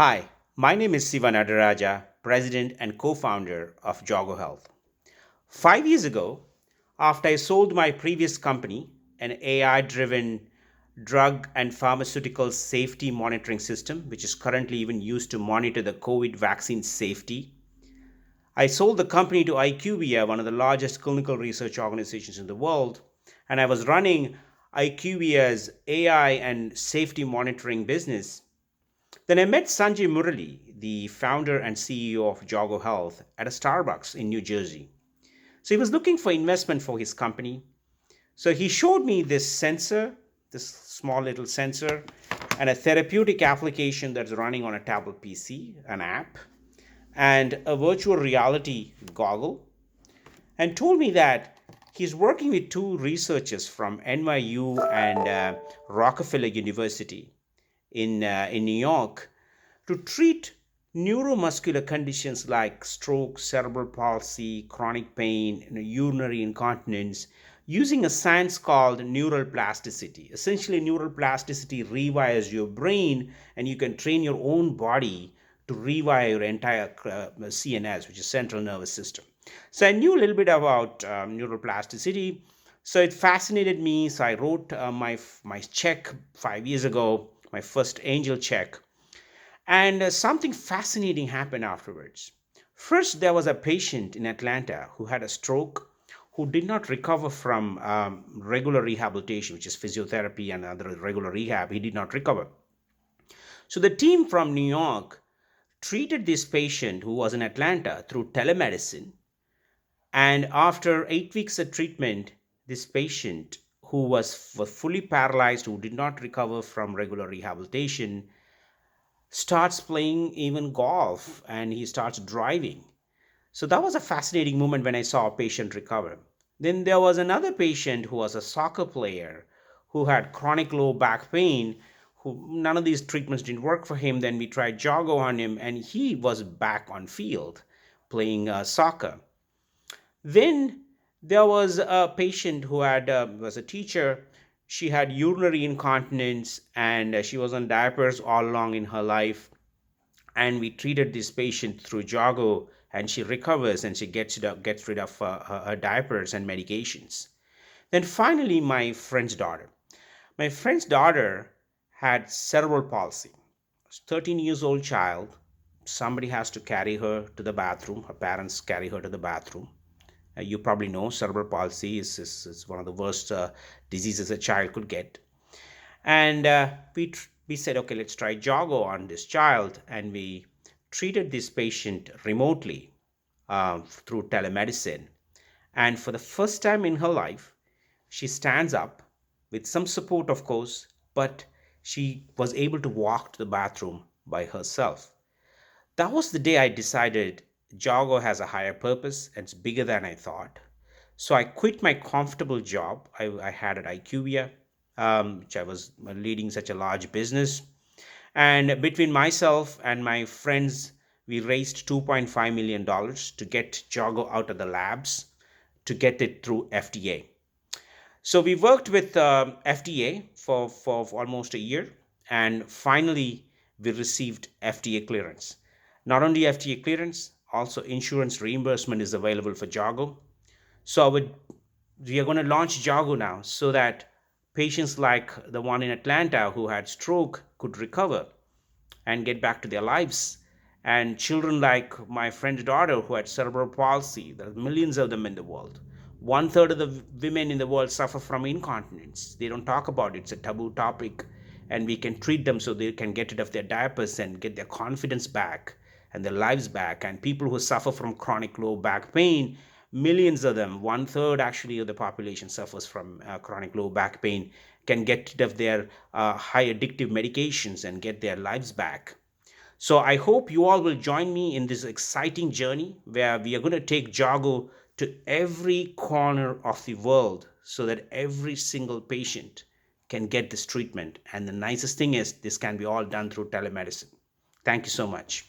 Hi, my name is Siva Nadaraja, President and co founder of JOGO Health. 5 years ago, after I sold my previous company, an AI driven drug and pharmaceutical safety monitoring system, which is currently even used to monitor the COVID vaccine safety, I sold the company to IQVIA, one of the largest clinical research organizations in the world, and I was running IQVIA's AI and safety monitoring business. Then I met Sanjay Murali, the founder and CEO of Jogo Health, at a Starbucks in New Jersey. So he was looking for investment for his company. So he showed me this sensor, this small little sensor, and a therapeutic application that's running on a tablet PC, an app, and a virtual reality goggle, and told me that he's working with two researchers from NYU and Rockefeller University in New York to treat neuromuscular conditions like stroke, cerebral palsy, chronic pain, urinary incontinence using a science called neural plasticity. Essentially, neural plasticity rewires your brain, and you can train your own body to rewire your entire CNS, which is central nervous system. So I knew a little bit about neural plasticity. So it fascinated me. So I wrote my check 5 years ago, my first angel check, and something fascinating happened afterwards. First, there was a patient in Atlanta who had a stroke who did not recover from regular rehabilitation, which is physiotherapy and other regular rehab. He did not recover. So the team from New York treated this patient who was in Atlanta through telemedicine. And after 8 weeks of treatment, this patient who was fully paralyzed, who did not recover from regular rehabilitation, starts playing even golf and he starts driving. So that was a fascinating moment when I saw a patient recover. Then there was another patient who was a soccer player who had chronic low back pain. Who none of these treatments didn't work for him. Then we tried Jogo on him, and he was back on field playing soccer. Then there was a patient who had was a teacher. She had urinary incontinence, and she was on diapers all along in her life, and we treated this patient through Jago, and she recovers and she gets rid of her diapers and medications. Then finally, my friend's daughter had cerebral palsy. 13 years old child. Somebody has to carry her to the bathroom. Her parents carry her to the bathroom. You probably know cerebral palsy is one of the worst diseases a child could get. And we said, okay, let's try Jago on this child. And we treated this patient remotely through telemedicine. And for the first time in her life, she stands up with some support, of course, but she was able to walk to the bathroom by herself. That was the day I decided Jago has a higher purpose and it's bigger than I thought. So I quit my comfortable job I had at IQVIA, which I was leading such a large business. And between myself and my friends, we raised $2.5 million dollars to get Jago out of the labs, to get it through FDA. So we worked with FDA for almost a year, and finally we received FDA clearance. Not only FDA clearance, also insurance reimbursement is available for Jago. So we are going to launch Jago now so that patients like the one in Atlanta who had stroke could recover and get back to their lives. And children like my friend's daughter who had cerebral palsy, there are millions of them in the world. One third of the women in the world suffer from incontinence. They don't talk about it, it's a taboo topic. And we can treat them so they can get rid of their diapers and get their confidence back and their lives back. And people who suffer from chronic low back pain, millions of them, one third actually of the population suffers from chronic low back pain, can get rid of their high addictive medications and get their lives back. So I hope you all will join me in this exciting journey where we are going to take Jago to every corner of the world so that every single patient can get this treatment. And the nicest thing is, this can be all done through telemedicine. Thank you so much.